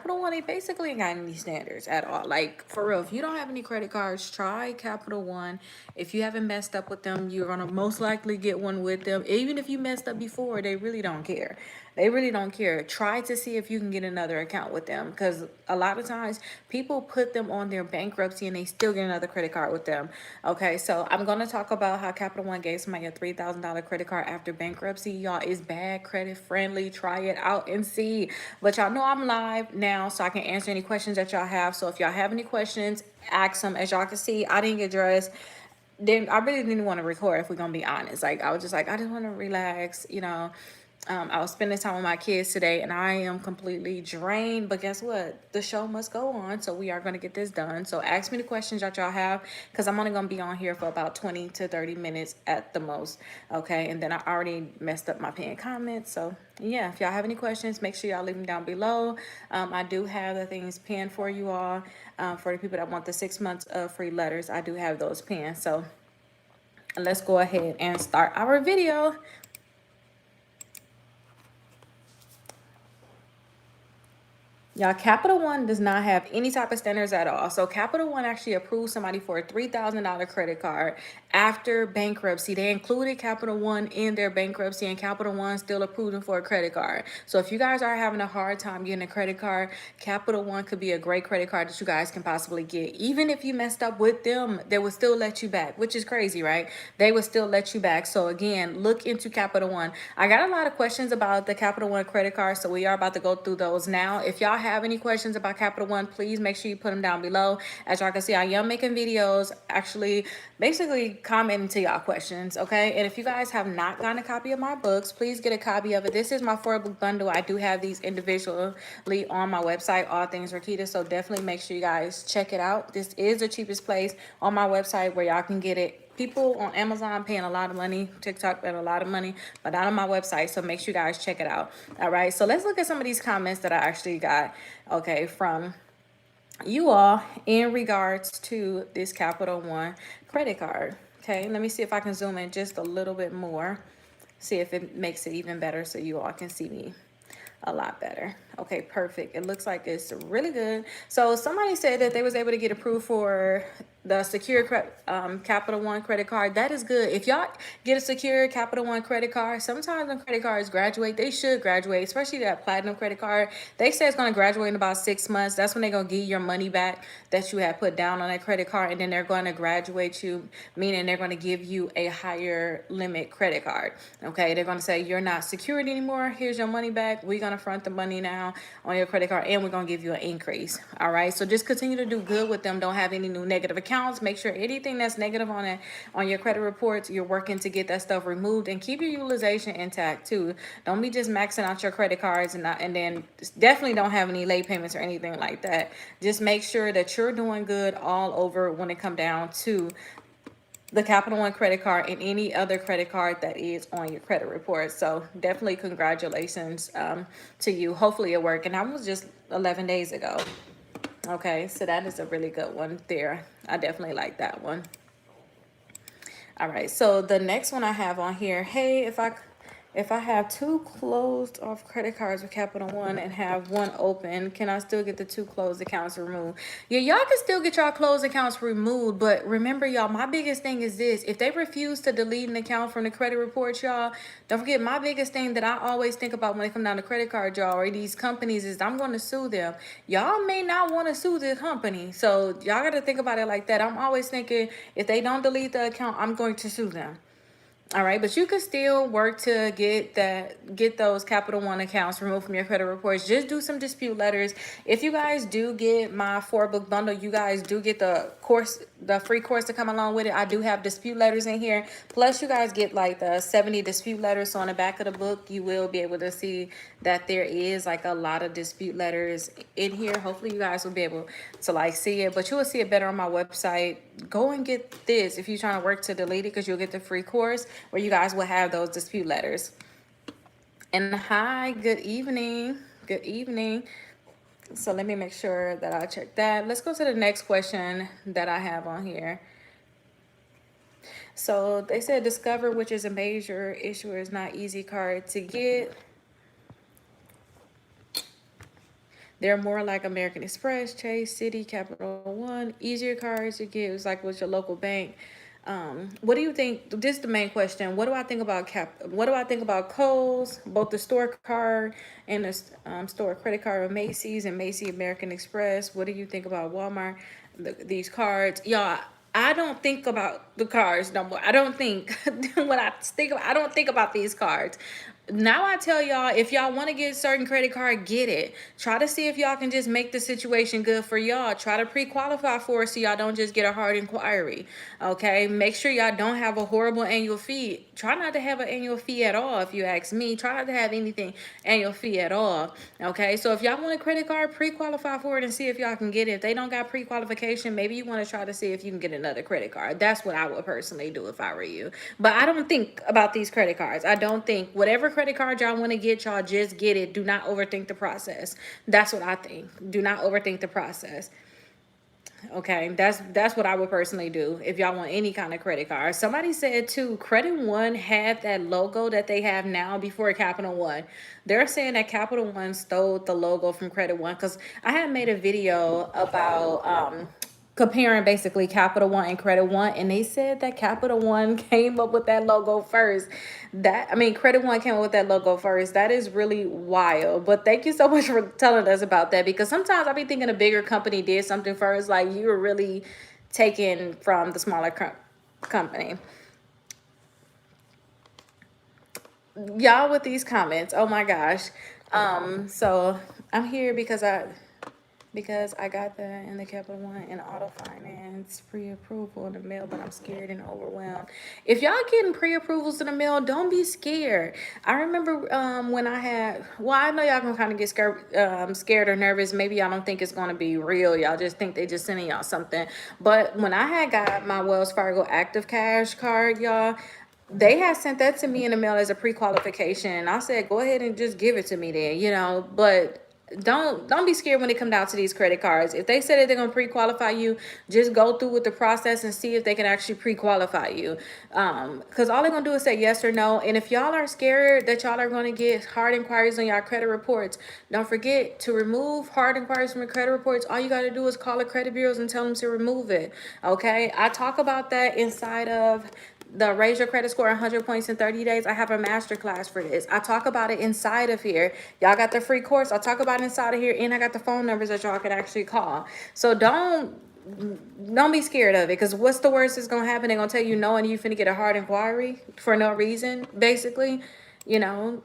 Capital One, they basically ain't got any standards at all. Like, for real, if you don't have any credit cards, try Capital One. If you haven't messed up with them, you're gonna most likely get one with them. Even if you messed up before, they really don't care. They really don't care. Try to see if you can get another account with them, because a lot of times people put them on their bankruptcy and they still get another credit card with them. Okay, so I'm going to talk about how Capital One gave somebody a $3,000 credit card after bankruptcy. Y'all, is bad credit friendly. Try it out and see. But y'all know I'm live now, so I can answer any questions that y'all have. So if y'all have any questions, ask them. As y'all can see, I didn't get dressed. Then I really didn't want to record, if we're gonna be honest. Like, I was just like, I just want to relax, you know. I was spending time with my kids today and I am completely drained, but guess what? The show must go on, so we are going to get this done. So ask me the questions that y'all have, because I'm only going to be on here for about 20 to 30 minutes at the most. Okay, and then I already messed up my pinned comments. So yeah, if y'all have any questions, make sure y'all leave them down below. I do have the things pinned for you all. For the people that want the 6 months of free letters, I do have those pinned. So let's go ahead and start our video. Y'all, Capital One does not have any type of standards at all. So Capital One actually approved somebody for a $3,000 credit card after bankruptcy. They included Capital One in their bankruptcy, and Capital One still approved them for a credit card. So if you guys are having a hard time getting a credit card, Capital One could be a great credit card that you guys can possibly get. Even if you messed up with them, they will still let you back, which is crazy, right? They will still let you back. So again, look into Capital One. I got a lot of questions about the Capital One credit card, so we are about to go through those now. If y'all have any questions about Capital One, please make sure you put them down below. As y'all can see, I am making videos actually basically commenting to y'all questions, okay? And if you guys have not gotten a copy of my books, please get a copy of it. This is my 4-book bundle. I do have these individually on my website, All Things Rickita, so definitely make sure you guys check it out. This is the cheapest place on my website where y'all can get it. People on Amazon paying a lot of money, TikTok paying a lot of money, but not on my website. So make sure you guys check it out. All right. So let's look at some of these comments that I actually got, okay, from you all in regards to this Capital One credit card. Okay. Let me see if I can zoom in just a little bit more. See if it makes it even better so you all can see me a lot better. Okay, perfect. It looks like it's really good. So somebody said that they was able to get approved for the secure Capital One credit card. That is good. If y'all get a secure Capital One credit card, sometimes when credit cards graduate, they should graduate, especially that platinum credit card. They say it's going to graduate in about 6 months. That's when they're going to give your money back that you had put down on that credit card, and then they're going to graduate you, meaning they're going to give you a higher limit credit card. Okay, they're going to say you're not secured anymore. Here's your money back. We're going to front the money now on your credit card, and we're going to give you an increase. All right, so just continue to do good with them. Don't have any new negative accounts. Make sure anything that's negative on it on your credit reports, you're working to get that stuff removed, and keep your utilization intact too. Don't be just maxing out your credit cards and then definitely don't have any late payments or anything like that. Just make sure that you're doing good all over when it come down to the Capital One credit card and any other credit card that is on your credit report. So definitely congratulations to you. Hopefully it worked. And that was just 11 days ago. Okay, so that is a really good one there. I definitely like that one. All right, so the next one I have on here, hey, if I have 2 closed off credit cards with Capital One and have 1 open, can I still get the 2 closed accounts removed? Yeah, y'all can still get y'all closed accounts removed, but remember, y'all, my biggest thing is this. If they refuse to delete an account from the credit report, y'all, don't forget, my biggest thing that I always think about when it comes down to credit card, y'all, or these companies, is I'm going to sue them. Y'all may not want to sue the company, so y'all got to think about it like that. I'm always thinking, if they don't delete the account, I'm going to sue them. All right, but you can still work to get those Capital One accounts removed from your credit reports. Just do some dispute letters. If you guys do get my 4-book bundle, you guys do get the free course to come along with it. I do have dispute letters in here. Plus, you guys get like the 70 dispute letters. So on the back of the book, you will be able to see that there is like a lot of dispute letters in here. Hopefully, you guys will be able to like see it, but you will see it better on my website. Go and get this if you're trying to work to delete it, because you'll get the free course where you guys will have those dispute letters. And hi, good evening. Good evening. So let me make sure that I check that. Let's go to the next question that I have on here. So they said Discover, which is a major issuer, is not easy card to get. They're more like American Express, Chase, Citi, Capital One. Easier cards to get. It's like with your local bank. What do you think? This is the main question. What do I think about What do I think about Kohl's, both the store card and the store credit card of Macy's and Macy American Express? What do you think about Walmart? These cards, y'all. I don't think about the cards no more. I don't think when I don't think about these cards. Now I tell y'all, if y'all want to get a certain credit card, get it. Try to see if y'all can just make the situation good for y'all. Try to pre-qualify for it so y'all don't just get a hard inquiry. Okay, make sure y'all don't have a horrible annual fee. Try not to have an annual fee at all. If you ask me, try not to have anything annual fee at all. Okay, so if y'all want a credit card, pre-qualify for it and see if y'all can get it. If they don't got pre-qualification, maybe you want to try to see if you can get another credit card. That's what I would personally do if I were you. But I don't think about these credit cards. I don't think whatever credit card y'all want to get, y'all just get it. Do not overthink the process. That's what I think. Do not overthink the process. Okay, that's what I would personally do if y'all want any kind of credit card. Somebody said too, Credit One had that logo that they have now before Capital One. They're saying that Capital One stole the logo from Credit One because I had made a video about comparing basically Capital One and Credit One, and they said that Capital One came up with that logo first. Credit One came up with that logo first. That is really wild. But thank you so much for telling us about that, because sometimes I be thinking a bigger company did something first, like you were really taken from the smaller company. Y'all with these comments, oh my gosh. So I'm here because I got that in the Capital One and auto finance pre-approval in the mail, but I'm scared and overwhelmed. If y'all getting pre-approvals in the mail, don't be scared. I remember when I had, well, I know y'all can kind of get scared or nervous. Maybe y'all don't think it's going to be real. Y'all just think they just sending y'all something. But when I had got my Wells Fargo Active Cash card, y'all, they had sent that to me in the mail as a pre-qualification. I said, go ahead and just give it to me then, but don't be scared when it come down to these credit cards. If they say that they're gonna pre-qualify you, just go through with the process and see if they can actually pre-qualify you. Because all they're gonna do is say yes or no. And if y'all are scared that y'all are gonna get hard inquiries on your credit reports, don't forget to remove hard inquiries from your credit reports. All you gotta do is call the credit bureaus and tell them to remove it. Okay, I talk about that inside of the Raise Your Credit Score 100 points in 30 days. I have a master class for this. I talk about it inside of here. Y'all got the free course. I talk about it inside of here, and I got the phone numbers that y'all can actually call. So don't be scared of it, because what's the worst that's gonna happen? They're gonna tell you no, and you finna get a hard inquiry for no reason, basically. You know,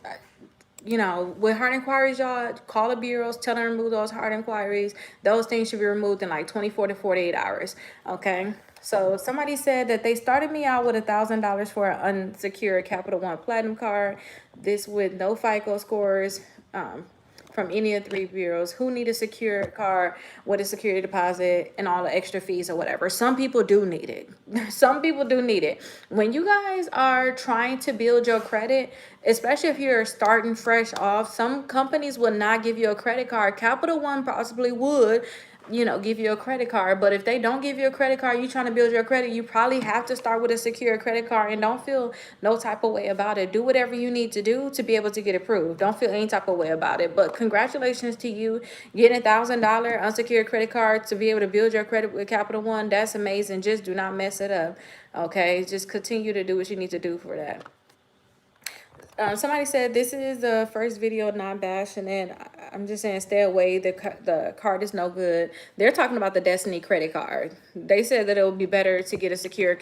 with hard inquiries, y'all call the bureaus, tell them to remove those hard inquiries. Those things should be removed in like 24 to 48 hours. Okay. So somebody said that they started me out with $1,000 for an unsecured Capital One Platinum card. This with no FICO scores. From any of the three bureaus who need a secure card with a security deposit and all the extra fees or whatever. Some people do need it. Some people do need it. When you guys are trying to build your credit, especially if you're starting fresh off, some companies will not give you a credit card. Capital One possibly would, give you a credit card. But if they don't give you a credit card, you trying to build your credit, you probably have to start with a secure credit card, and don't feel no type of way about it. Do whatever you need to do to be able to get approved. Don't feel any type of way about it. But congratulations to you getting $1,000 unsecured credit card to be able to build your credit with Capital One. That's amazing. Just do not mess it up. Okay, just continue to do what you need to do for that. Somebody said this is the first video not bashing it. I'm just saying stay away. The card is no good. They're talking about the Destiny credit card. They said that it would be better to get a secure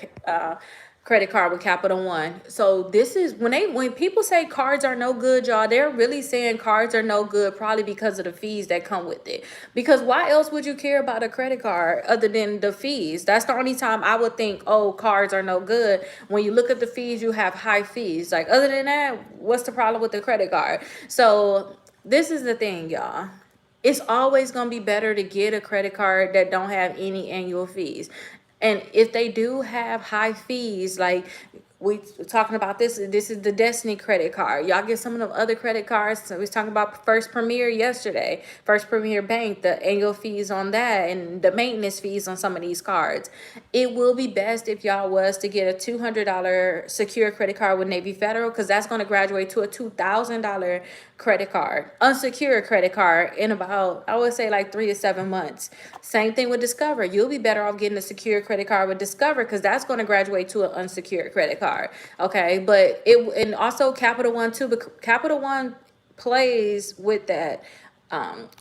credit card with Capital One. So this is when people say cards are no good, y'all, they're really saying cards are no good probably because of the fees that come with it. Because why else would you care about a credit card other than the fees? That's the only time I would think, oh, cards are no good. When you look at the fees, you have high fees. Like, other than that, what's the problem with the credit card? So this is the thing, y'all. It's always going to be better to get a credit card that don't have any annual fees. And if they do have high fees, like we talking about this. This is the Destiny credit card. Y'all get some of them other credit cards. So we was talking about First Premier yesterday. First Premier Bank, the annual fees on that and the maintenance fees on some of these cards. It will be best if y'all was to get a $200 secure credit card with Navy Federal, because that's going to graduate to a $2,000 credit card, unsecured credit card, in about, I would say, like 3 to 7 months. Same thing with Discover. You'll be better off getting a secure credit card with Discover, because that's going to graduate to an unsecured credit card. Okay, but and also Capital One too. But Capital One plays with that,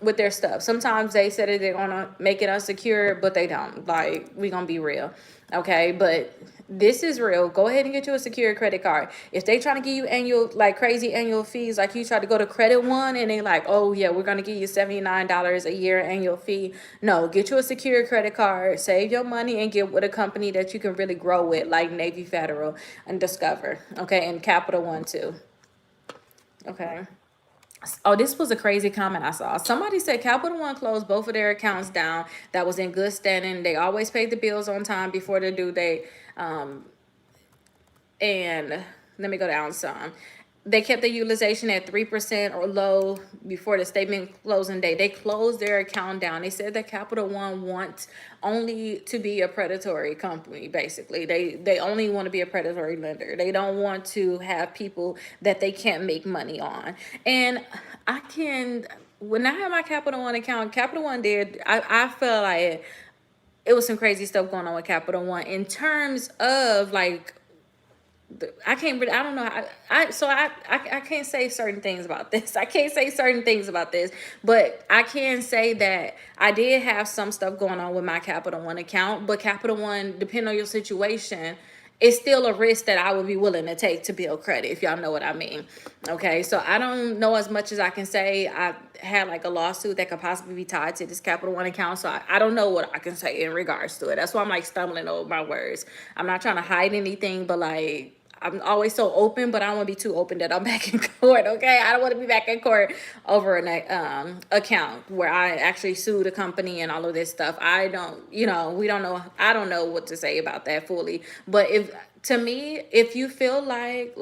with their stuff. Sometimes they said that they're gonna make it unsecured, but they don't. Like, we gonna be real, okay? But this is real. Go ahead and get you a secure credit card. If they trying to give you annual, like crazy annual fees, like you try to go to Credit One and they like, oh yeah, we're gonna give you $79 a year annual fee. No, get you a secure credit card, save your money, and get with a company that you can really grow with, like Navy Federal and Discover, okay, and Capital One too, okay. Oh, this was a crazy comment I saw. Somebody said Capital One closed both of their accounts down that was in good standing. They always paid the bills on time before the due date. And let me go down some. They kept the utilization at 3% or low before the statement closing day. They closed their account down. They said that Capital One wants only to be a predatory company, basically. They only want to be a predatory lender. They don't want to have people that they can't make money on. And I can, when I had my Capital One account, Capital One did, I felt like it was some crazy stuff going on with Capital One in terms of like, I can't really, I don't know. I can't say certain things about this. I can't say certain things about this, but I can say that I did have some stuff going on with my Capital One account, but Capital One, depending on your situation, it's still a risk that I would be willing to take to build credit, if y'all know what I mean. Okay, so I don't know as much as I can say. I had like a lawsuit that could possibly be tied to this Capital One account, so I don't know what I can say in regards to it. That's why I'm like stumbling over my words. I'm not trying to hide anything, but like, I'm always so open, but I don't want to be too open that I'm back in court. Okay, I don't want to be back in court over an account where I actually sued a company and all of this stuff. I don't, we don't know. I don't know what to say about that fully. But if, to me, if you feel like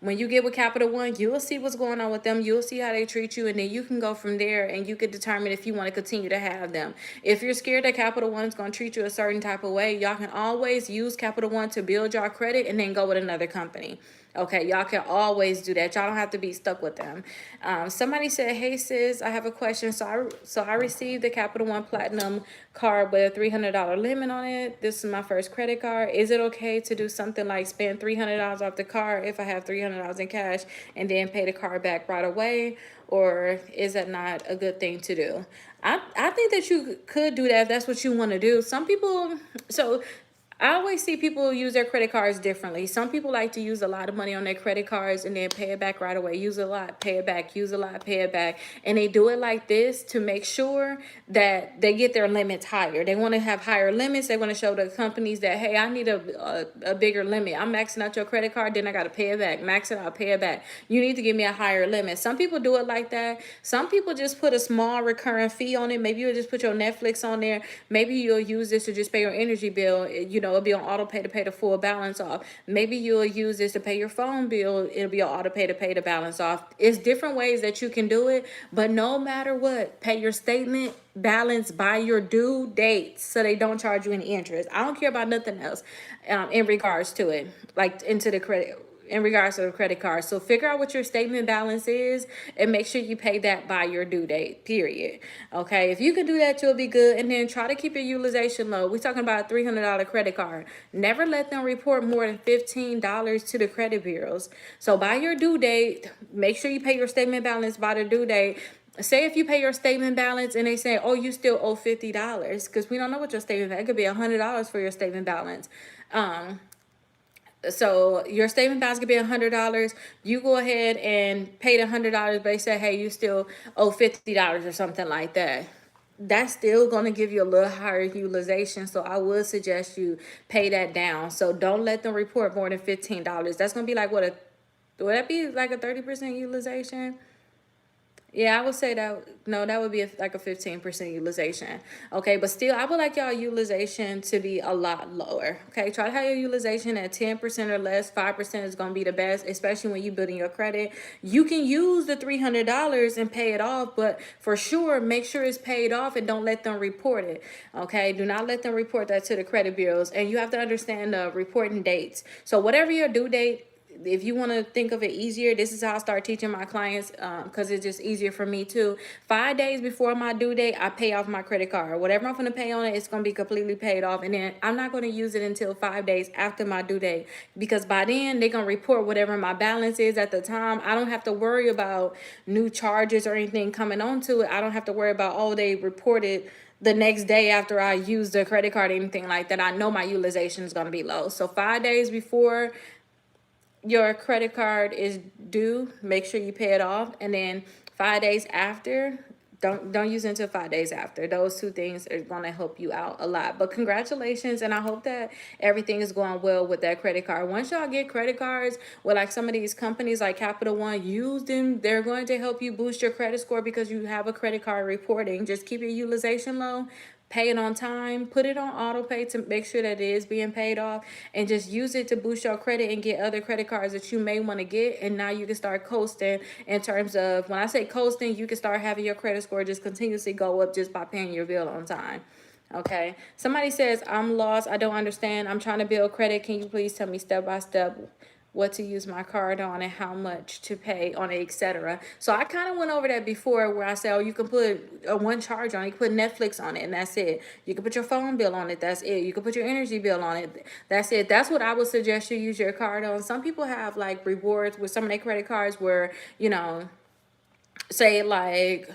when you get with Capital One, you will see what's going on with them. You'll see how they treat you, and then you can go from there and you can determine if you want to continue to have them. If you're scared that Capital One is going to treat you a certain type of way, y'all can always use Capital One to build your credit and then go with another company. Okay, y'all can always do that. Y'all don't have to be stuck with them. Somebody said, "Hey sis, I have a question. So I received the Capital One Platinum card with a $300 limit on it. This is my first credit card. Is it okay to do something like spend $300 off the card if I have $300 in cash and then pay the card back right away? Or is that not a good thing to do?" I think that you could do that if that's what you want to do. Some people, so I always see people use their credit cards differently. Some people like to use a lot of money on their credit cards and then pay it back right away. Use a lot, pay it back, use a lot, pay it back. And they do it like this to make sure that they get their limits higher. They want to have higher limits. They want to show the companies that, hey, I need a bigger limit. I'm maxing out your credit card, then I got to pay it back. Max it out, pay it back. You need to give me a higher limit. Some people do it like that. Some people just put a small recurring fee on it. Maybe you'll just put your Netflix on there. Maybe you'll use this to just pay your energy bill. It'll be on auto pay to pay the full balance off. Maybe you'll use this to pay your phone bill. It'll be on auto pay to pay the balance off. It's different ways that you can do it, but no matter what, pay your statement balance by your due date so they don't charge you any interest. I don't care about nothing else in regards to it, like into the credit, in regards to the credit card. So figure out what your statement balance is and make sure you pay that by your due date, period. Okay, if you can do that, you'll be good. And then try to keep your utilization low. We're talking about a $300 credit card. Never let them report more than $15 to the credit bureaus. So by your due date, make sure you pay your statement balance by the due date. Say if you pay your statement balance and they say, oh, you still owe $50, because we don't know what your statement balance, it could be $100 for your statement balance. So your statement balance could be $100. You go ahead and pay the $100, but they say, hey, you still owe $50 or something like that. That's still going to give you a little higher utilization. So I would suggest you pay that down. So don't let them report more than $15. That's going to be like would that be like a 30% utilization? Yeah, I would say that no, that would be like a 15% utilization. Okay, but still, I would like y'all utilization to be a lot lower. Okay, try to have your utilization at 10% or less. 5% is gonna be the best, especially when you building your credit. You can use the $300 and pay it off, but for sure, make sure it's paid off and don't let them report it. Okay, do not let them report that to the credit bureaus, and you have to understand the reporting dates. So whatever your due date, if you want to think of it easier, this is how I start teaching my clients, because it's just easier for me too. 5 days before my due date, I pay off my credit card. Whatever I'm going to pay on it, it's going to be completely paid off. And then I'm not going to use it until 5 days after my due date, because by then they're going to report whatever my balance is at the time. I don't have to worry about new charges or anything coming onto it. I don't have to worry about, oh, they reported the next day after I use the credit card or anything like that. I know my utilization is going to be low. So 5 days before your credit card is due, make sure you pay it off. And then 5 days after, don't use it until 5 days after. Those two things are going to help you out a lot. But congratulations, and I hope that everything is going well with that credit card. Once y'all get credit cards with like some of these companies like Capital One, use them. They're going to help you boost your credit score because you have a credit card reporting. Just keep your utilization low, pay it on time, put it on auto pay to make sure that it is being paid off, and just use it to boost your credit and get other credit cards that you may want to get. And now you can start coasting. In terms of, when I say coasting, you can start having your credit score just continuously go up just by paying your bill on time. Okay, somebody says, I'm lost, I don't understand, I'm trying to build credit, can you please tell me step by step what to use my card on and how much to pay on it, etc. So I kind of went over that before, where I said, oh, you can put a one charge on it. You can put Netflix on it, and that's it. You can put your phone bill on it, that's it. You can put your energy bill on it, that's it. That's what I would suggest you use your card on. Some people have like rewards with some of their credit cards where, say like,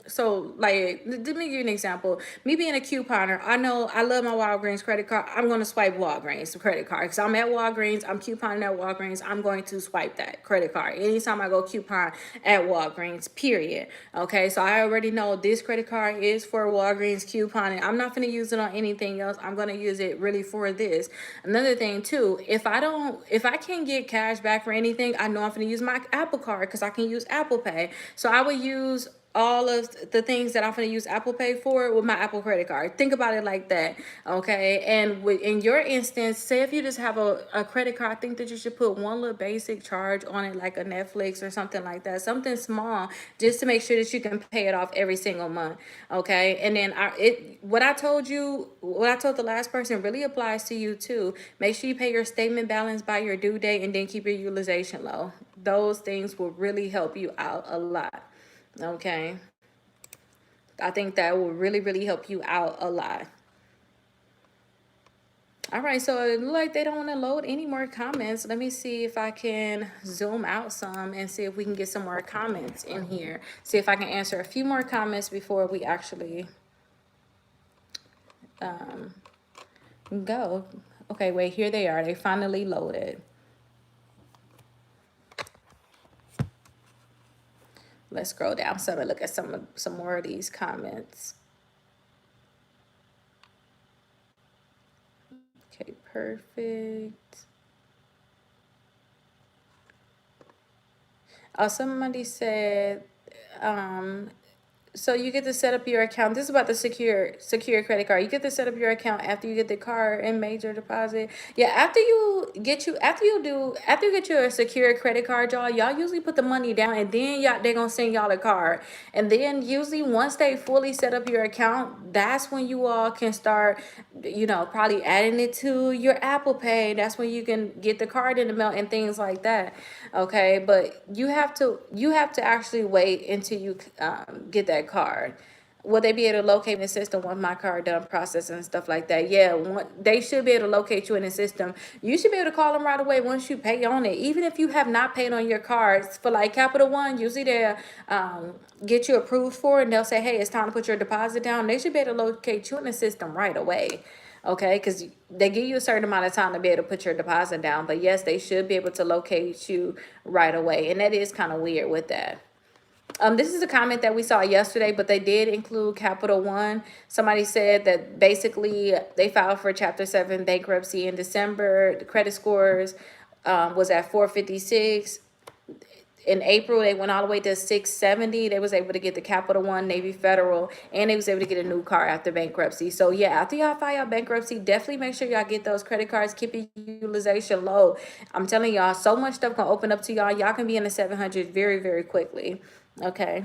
so like, let me give you an example. Me being a couponer, I know I love my Walgreens credit card. I'm going to swipe Walgreens credit card because I'm at Walgreens, I'm couponing at Walgreens, I'm going to swipe that credit card anytime I go coupon at Walgreens, period. Okay, so I already know this credit card is for Walgreens couponing. I'm not going to use it on anything else. I'm going to use it really for this. Another thing too, if I can't get cash back for anything, I know I'm going to use my Apple card because I can use Apple Pay. So I would use all of the things that I'm going to use Apple Pay for with my Apple credit card. Think about it like that, okay? And in your instance, say if you just have a credit card, I think that you should put one little basic charge on it, like a Netflix or something like that, something small, just to make sure that you can pay it off every single month, okay? And then what I told the last person really applies to you too. Make sure you pay your statement balance by your due date, and then keep your utilization low. Those things will really help you out a lot. Okay. I think that will really, really help you out a lot. All right, so it looks like they don't want to load any more comments. Let me see if I can zoom out some and see if we can get some more comments in here. See if I can answer a few more comments before we actually go. Okay, wait, here they are. They finally loaded. Let's scroll down some and look at some more of these comments. Okay, perfect. Oh, somebody said, so you get to set up your account. This is about the secure credit card. You get to set up your account after you get the card and major deposit. Yeah, after you get your secure credit card, y'all usually put the money down, and then they're gonna send y'all a card. And then usually once they fully set up your account, that's when you all can start, probably adding it to your Apple Pay. That's when you can get the card in the mail and things like that. Okay, but you have to actually wait until you get that card. Will they be able to locate in the system once my card done processing and stuff like that? Yeah, they should be able to locate you in the system. You should be able to call them right away once you pay on it. Even if you have not paid on your cards, for like Capital One, usually they'll get you approved for it, and they'll say, hey, it's time to put your deposit down. They should be able to locate you in the system right away. Okay, because they give you a certain amount of time to be able to put your deposit down. But yes, they should be able to locate you right away. And that is kind of weird with that. This is a comment that we saw yesterday, but they did include Capital One. Somebody said that basically they filed for Chapter 7 bankruptcy in December. The credit scores was at 456. in April, they went all the way to 670. They was able to get the Capital One, Navy Federal, and they was able to get a new car after bankruptcy. So yeah, after y'all file your bankruptcy, definitely make sure y'all get those credit cards. Keep your utilization low. I'm telling y'all, so much stuff can open up to y'all. Y'all can be in the 700 very, very quickly. Okay.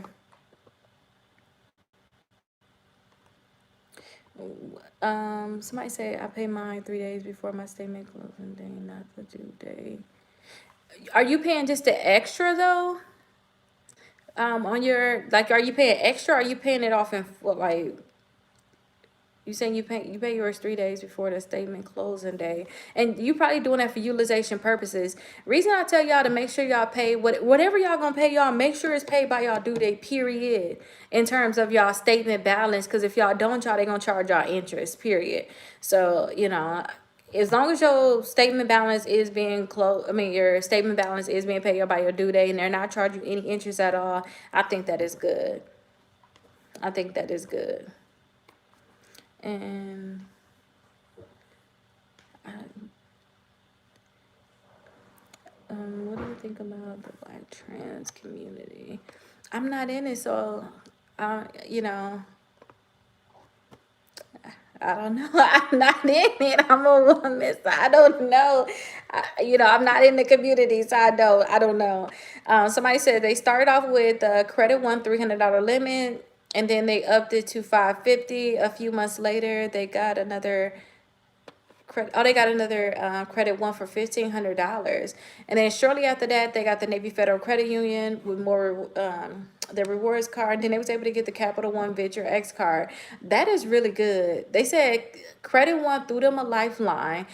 Somebody say I pay mine 3 days before my statement closing day, not the due day. Are you paying just the extra though? On your, like, are you paying extra? Or are you paying it off in full? Like, you saying you pay yours 3 days before the statement closing day, and you probably doing that for utilization purposes. Reason I tell y'all to make sure y'all pay whatever y'all gonna pay y'all, make sure it's paid by y'all due date. Period. In terms of y'all statement balance, because if y'all don't, y'all they gonna charge y'all interest. Period. So as long as your statement balance is being closed, I mean your statement balance is being paid by your due date, and they're not charging you any interest at all, I think that is good. I think that is good. And what do you think about the Black trans community? I'm not in it, so you know, I don't know. I'm not in it. I'm a woman, so I don't know. I'm not in the community, so I don't know. Somebody said they started off with credit one $300 limit, and then they upped it to 550. A few months later, they got another credit. Oh, they got another credit one for $1,500, and then shortly after that, they got the Navy Federal Credit Union with more the rewards card. And then they was able to get the Capital One Venture X card. That is really good. They said Credit One threw them a lifeline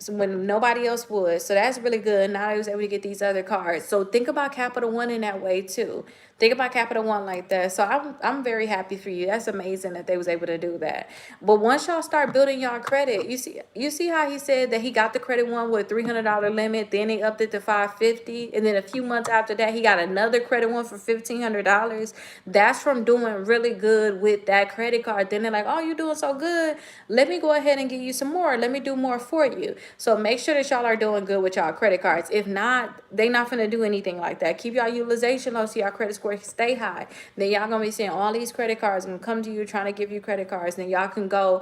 when nobody else would. So that's really good. Now I was able to get these other cards. So think about Capital One in that way too. Think about Capital One like that. So I'm very happy for you. That's amazing that they was able to do that. But once y'all start building y'all credit, you see how he said that he got the Credit One with $300 limit, then he upped it to 550, and then a few months after that he got another Credit One for $1,500. That's from doing really good with that credit card. Then they're like, oh, you're doing so good. Let me go ahead and give you some more. Let me do more for you. So make sure that y'all are doing good with y'all credit cards. If not, they not gonna do anything like that. Keep y'all utilization low so y'all credit score stay high. Then y'all gonna be seeing all these credit cards and come to you trying to give you credit cards. Then y'all can go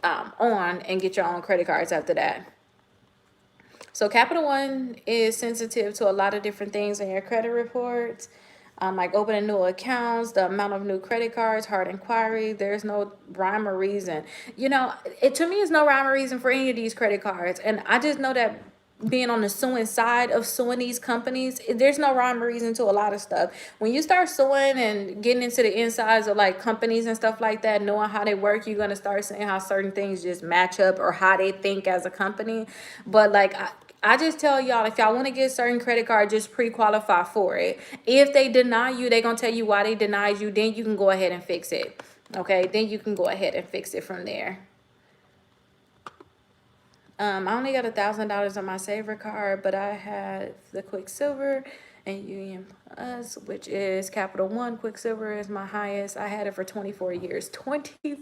on and get your own credit cards after that. So Capital One is sensitive to a lot of different things in your credit reports, like opening new accounts, the amount of new credit cards, hard inquiry. There's no rhyme or reason. It to me is no rhyme or reason for any of these credit cards, and I just know that being on the suing side of suing these companies, there's no rhyme or reason to a lot of stuff. When you start suing and getting into the insides of like companies and stuff like that, knowing how they work, you're gonna start seeing how certain things just match up or how they think as a company. But like I just tell y'all, if y'all want to get a certain credit card, just pre-qualify for it. If they deny you, they gonna tell you why they denied you. Then you can go ahead and fix it. Okay, then you can go ahead and fix it from there. I only got $1,000 on my Saver card, but I had the Quicksilver and Union Plus, which is Capital One. Quicksilver is my highest. I had it for 24 years. 24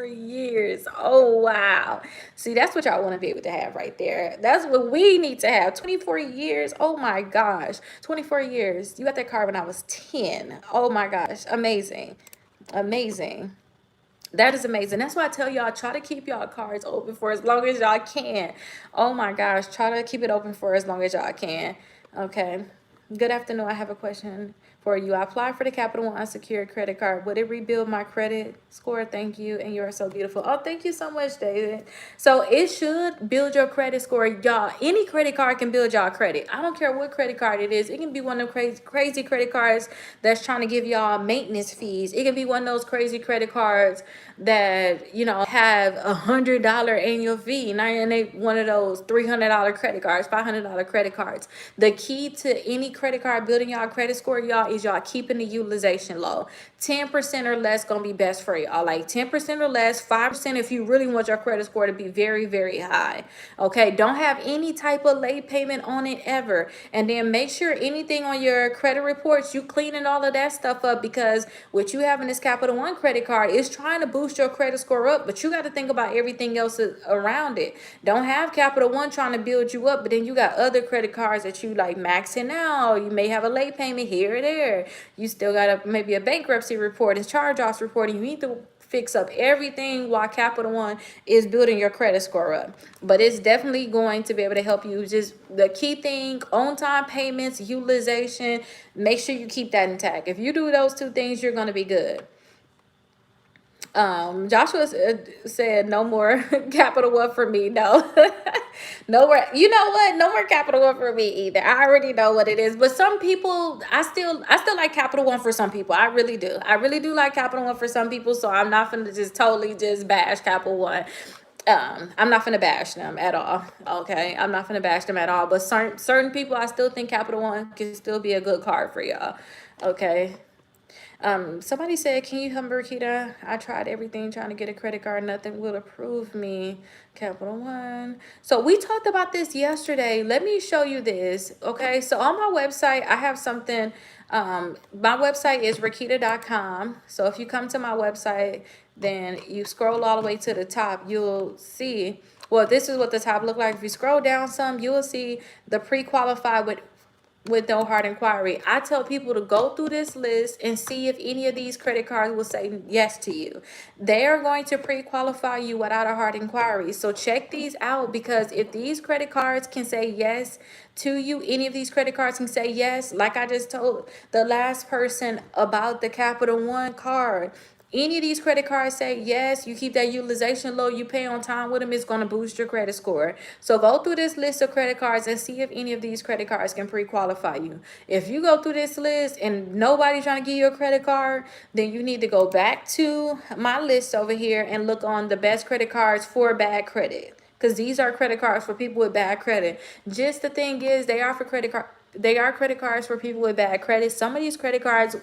years. Oh, wow. See, that's what y'all want to be able to have right there. That's what we need to have. 24 years. Oh my gosh. 24 years. You got that card when I was 10. Oh my gosh. Amazing. Amazing. That is amazing. That's why I tell y'all, try to keep y'all cards open for as long as y'all can. Oh my gosh. Try to keep it open for as long as y'all can. Okay. Good afternoon. I have a question for you. I applied for the Capital One unsecured credit card. Would it rebuild my credit score? Thank you. And you are so beautiful. Oh, thank you so much, David. So it should build your credit score. Y'all, any credit card can build y'all credit. I don't care what credit card it is. It can be one of the crazy credit cards that's trying to give y'all maintenance fees. It can be one of those crazy credit cards that have $100 annual fee, and they one of those $300 credit cards, $500 credit cards. The key to any credit card building y'all credit score, y'all, is y'all keeping the utilization low. 10% or less gonna be best for y'all. Like 10% or less, 5% if you really want your credit score to be very, very high. Okay, don't have any type of late payment on it ever. And then make sure anything on your credit reports, you cleaning all of that stuff up, because what you having this Capital One credit card is trying to boost your credit score up, but you got to think about everything else around it. Don't have Capital One trying to build you up, but then you got other credit cards that you like maxing out. You may have a late payment here or there. You still got maybe a bankruptcy report and charge-offs report. And you need to fix up everything while Capital One is building your credit score up. But it's definitely going to be able to help you. Just the key thing, on time payments, utilization, make sure you keep that intact. If you do those two things, you're going to be good. Joshua said no more Capital One for me. No, no more. You know what? No more Capital One for me either. I already know what it is. But some people, I still like Capital One for some people. I really do. I really do like Capital One for some people. So I'm not gonna just totally just bash Capital One. I'm not gonna bash them at all. Okay, I'm not gonna bash them at all. But certain people, I still think Capital One can still be a good card for y'all. Okay. Somebody said, can you help me, Rickita? I tried everything trying to get a credit card. Nothing will approve me. Capital One. So we talked about this yesterday. Let me show you this. Okay. So on my website, I have something. My website is Rickita.com. So if you come to my website, then you scroll all the way to the top, you'll see, well, this is what the top look like. If you scroll down some, you will see the pre-qualified with no hard inquiry. I tell people to go through this list and see if any of these credit cards will say yes to you. They are going to pre-qualify you without a hard inquiry. So check these out, because if these credit cards can say yes to you, any of these credit cards can say yes. Like I just told the last person about the Capital One card. Any of these credit cards say yes, you keep that utilization low, you pay on time with them, it's going to boost your credit score. So go through this list of credit cards and see if any of these credit cards can pre-qualify you. If you go through this list and nobody's trying to give you a credit card, then you need to go back to my list over here and look on the best credit cards for bad credit, because these are credit cards for people with bad credit. Just the thing is, they are credit cards for people with bad credit. Some of these credit cards,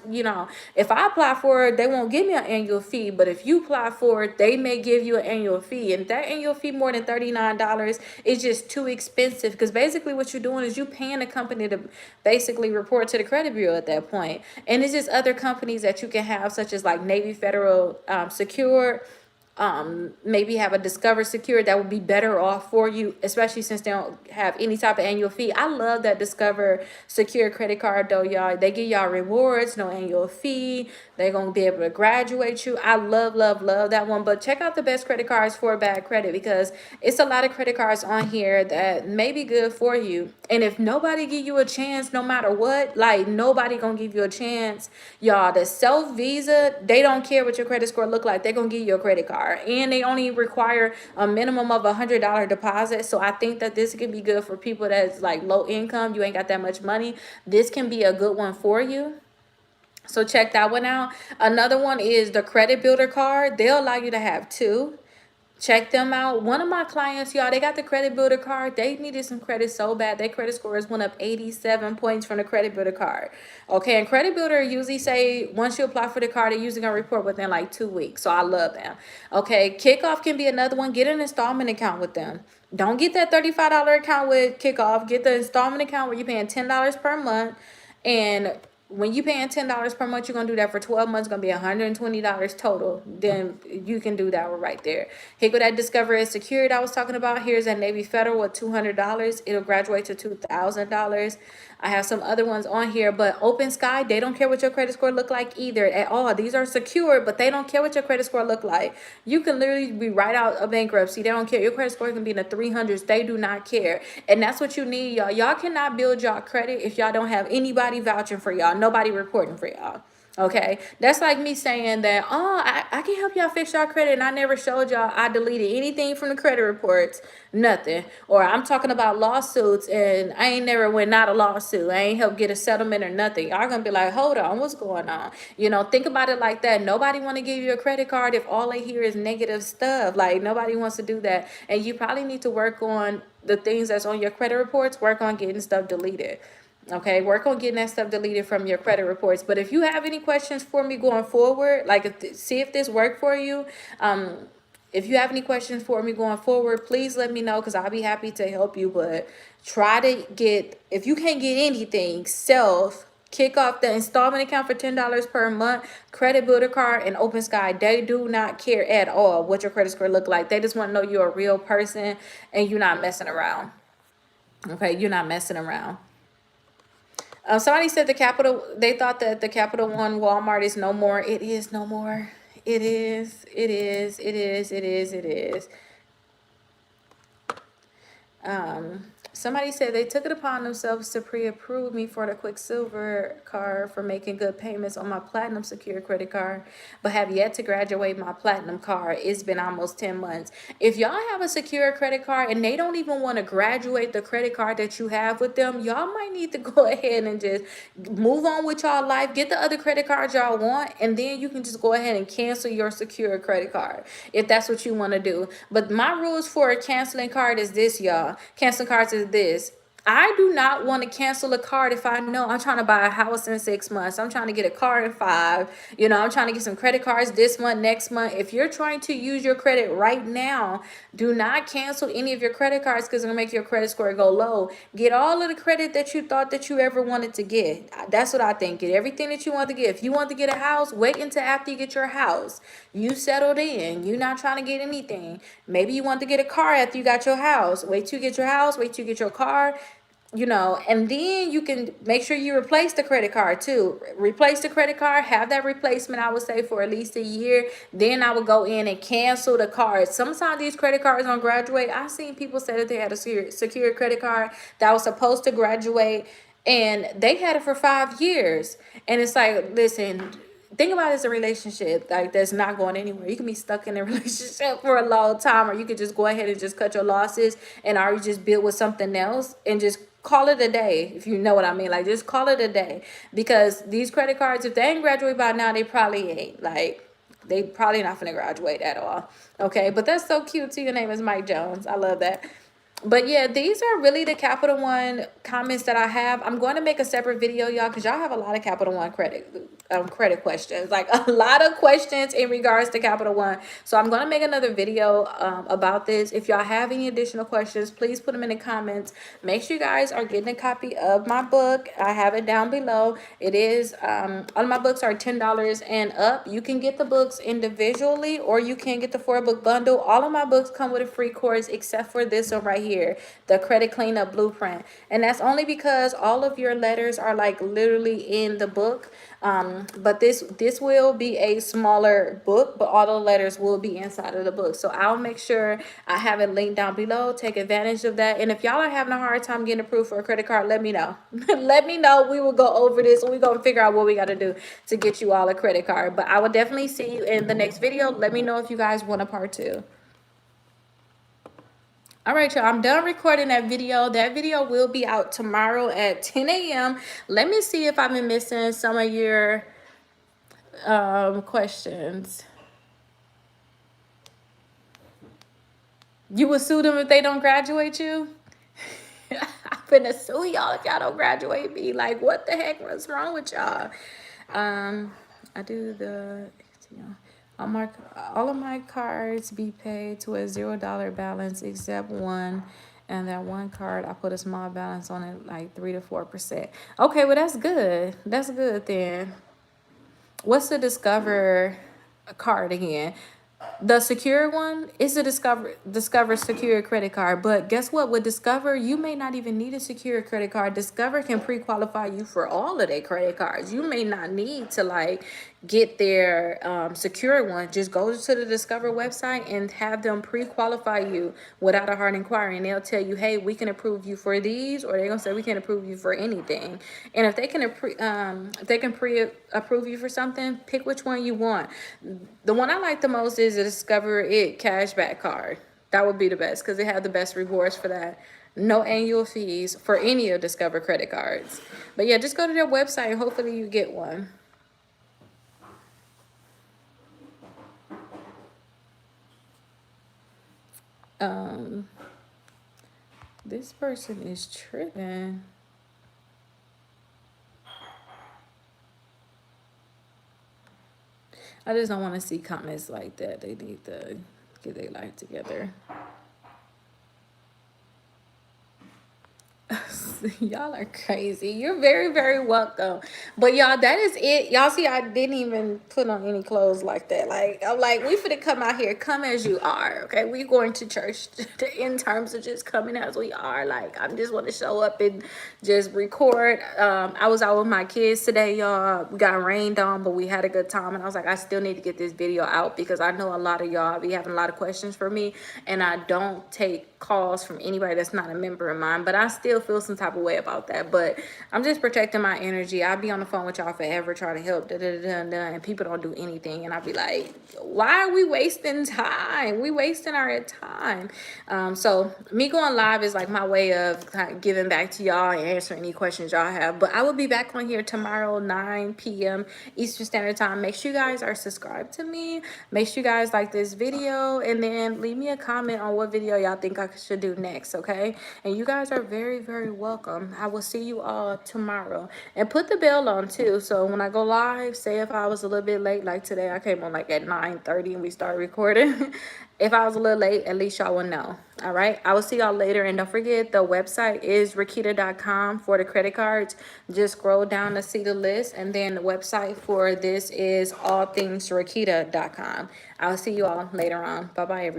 if I apply for it, they won't give me an annual fee. But if you apply for it, they may give you an annual fee. And that annual fee more than $39 is just too expensive, because basically what you're doing is you paying a company to basically report to the credit bureau at that point. And it's just other companies that you can have, such as like Navy Federal Secure, maybe have a Discover Secure that would be better off for you, especially since they don't have any type of annual fee. I love that Discover Secure credit card though, y'all. They give y'all rewards, no annual fee. They're gonna be able to graduate you. I love that one. But check out the best credit cards for bad credit, because it's a lot of credit cards on here that may be good for you. And if nobody give you a chance, no matter what, like nobody gonna give you a chance, y'all. The Self Visa, they don't care what your credit score look like. They're gonna give you a credit card, and they only require a minimum of $100 deposit. So I think that this can be good for people that's like low income. You ain't got that much money. This can be a good one for you. So check that one out. Another one is the Credit Builder card. They'll allow you to have two. Check them out. One of my clients, y'all, they got the Credit Builder card. They needed some credit so bad. Their credit scores went up 87 points from the Credit Builder card. Okay, and Credit Builder usually say once you apply for the card, they're usually going to report within like 2 weeks. So I love them. Okay, Kickoff can be another one. Get an installment account with them. Don't get that $35 account with Kickoff. Get the installment account where you're paying $10 per month. And when you paying $10 per month, you're gonna do that for 12 months. It's gonna be $120 total. Then you can do that one right there. Here go that Discover is Secured I was talking about. Here's that Navy Federal with $200. It'll graduate to $2,000. I have some other ones on here, but Open Sky, they don't care what your credit score look like either at all. These are secured, but they don't care what your credit score look like. You can literally be right out of bankruptcy. They don't care. Your credit score can be in the 300s. They do not care. And that's what you need, y'all. Y'all cannot build y'all credit if y'all don't have anybody vouching for y'all, nobody reporting for y'all. Okay, that's like me saying that, oh, I can help y'all fix y'all credit, and I never showed y'all I deleted anything from the credit reports, nothing. Or I'm talking about lawsuits, and I ain't never went out a lawsuit. I ain't helped get a settlement or nothing. Y'all gonna be like, hold on, what's going on? Think about it like that. Nobody want to give you a credit card if all they hear is negative stuff. Like, nobody wants to do that. And you probably need to work on the things that's on your credit reports, work on getting stuff deleted. Okay, work on getting that stuff deleted from your credit reports. But if you have any questions for me going forward, like see if this worked for you. If you have any questions for me going forward, please let me know because I'll be happy to help you. But try to get, if you can't get anything, kick off the installment account for $10 per month, credit builder card, and Open Sky. They do not care at all what your credit score look like. They just want to know you're a real person and you're not messing around. Okay, you're not messing around. Somebody said they thought that the Capital One Walmart is no more. It is no more. It is. It is. It is. It is. It is. Somebody said they took it upon themselves to pre-approve me for the Quicksilver card for making good payments on my Platinum Secure credit card, but have yet to graduate my Platinum card. It's been almost 10 months. If y'all have a secure credit card and they don't even want to graduate the credit card that you have with them, y'all might need to go ahead and just move on with y'all life, get the other credit cards y'all want, and then you can just go ahead and cancel your secure credit card if that's what you want to do. But my rules for a canceling card is this, y'all. Canceling cards is this. I do not want to cancel a card if I know I'm trying to buy a house in 6 months. I'm trying to get a car in 5. I'm trying to get some credit cards this month, next month. If you're trying to use your credit right now, do not cancel any of your credit cards because it's going to make your credit score go low. Get all of the credit that you thought that you ever wanted to get. That's what I think. Get everything that you want to get. If you want to get a house, wait until after you get your house. You settled in. You're not trying to get anything. Maybe you want to get a car after you got your house. Wait till you get your house. Wait till you get your car. And then you can make sure you replace the credit card too. Replace the credit card, have that replacement, I would say, for at least a year. Then I would go in and cancel the card. Sometimes these credit cards don't graduate. I've seen people say that they had a secure credit card that was supposed to graduate and they had it for 5 years. And it's like, listen, think about it as a relationship like that's not going anywhere. You can be stuck in a relationship for a long time, or you could just go ahead and just cut your losses and already just build with something else and just call it a day, if you know what I mean. Like, just call it a day, because these credit cards, if they ain't graduate by now, they probably ain't. Like, they probably not gonna graduate at all. Okay, but that's so cute too. Your name is Mike Jones. I love that. But yeah, these are really the Capital One comments that I have. I'm going to make a separate video, y'all, because y'all have a lot of Capital One credit questions, like a lot of questions in regards to Capital One. So I'm going to make another video about this. If y'all have any additional questions, please put them in the comments. Make sure you guys are getting a copy of my book. I have it down below. It is all of my books are $10 and up. You can get the books individually, or you can get the 4-book bundle. All of my books come with a free course except for this one right here, the Credit Cleanup Blueprint. And that's only because all of your letters are like literally in the book. But this will be a smaller book, but all the letters will be inside of the book. So I'll make sure I have it linked down below. Take advantage of that. And if y'all are having a hard time getting approved for a credit card, let me know. Let me know. We will go over this and we're going to figure out what we got to do to get you all a credit card. But I will definitely see you in the next video. Let me know if you guys want a part 2. All right, y'all, I'm done recording that video. That video will be out tomorrow at 10 a.m. Let me see if I've been missing some of your questions. You would sue them if they don't graduate you? I'm finna sue y'all if y'all don't graduate me. Like, what the heck? What's wrong with y'all? I do the, all of my cards be paid to a $0 balance except one. And that one card, I put a small balance on it, like 3 to 4%. Okay, well, that's good. That's good then. What's the Discover card again? The secure one is a Discover secure credit card. But guess what? With Discover, you may not even need a secure credit card. Discover can pre-qualify you for all of their credit cards. You may not need to like get their secure one. Just go to the Discover website and have them pre-qualify you without a hard inquiry, and they'll tell you, hey, we can approve you for these, or they're gonna say we can approve you for anything. And if they can pre-approve you for something, pick which one you want. The one I like the most is the Discover It cashback card. That would be the best because they have the best rewards for that. No annual fees for any of Discover credit cards. But yeah, just go to their website and hopefully you get one. This person is tripping. I just don't want to see comments like that. They need to get their life together. Y'all are crazy. You're very, very welcome. But y'all, that is it. Y'all see, I didn't even put on any clothes like that. Like, I'm like, we finna come out here, come as you are. Okay, we going to church in terms of just coming as we are. Like, I just want to show up and just record. I was out with my kids today, y'all. We got rained on, but we had a good time. And I was like, I still need to get this video out because I know a lot of y'all be having a lot of questions for me, and I don't take calls from anybody that's not a member of mine, but I still feel some type of way about that. But I'm just protecting my energy. I'll be on the phone with y'all forever trying to help, and people don't do anything, and I'll be like, why are we wasting time? We wasting our time. So me going live is like my way of kind of giving back to y'all and answering any questions y'all have. But I will be back on here tomorrow, 9 p.m. Eastern Standard Time. Make sure you guys are subscribed to me. Make sure you guys like this video, and then leave me a comment on what video y'all think I should do next, okay? And you guys are very, very welcome. I will see you all tomorrow. And put the bell on too, so when I go live, say if I was a little bit late, like today, I came on like at 9:30 and we started recording. If I was a little late, at least y'all will know. All right, I will see y'all later. And don't forget, the website is Rickita.com for the credit cards. Just scroll down to see the list, and then the website for this is allthingsrickita.com. I'll see you all later on. Bye bye, everyone.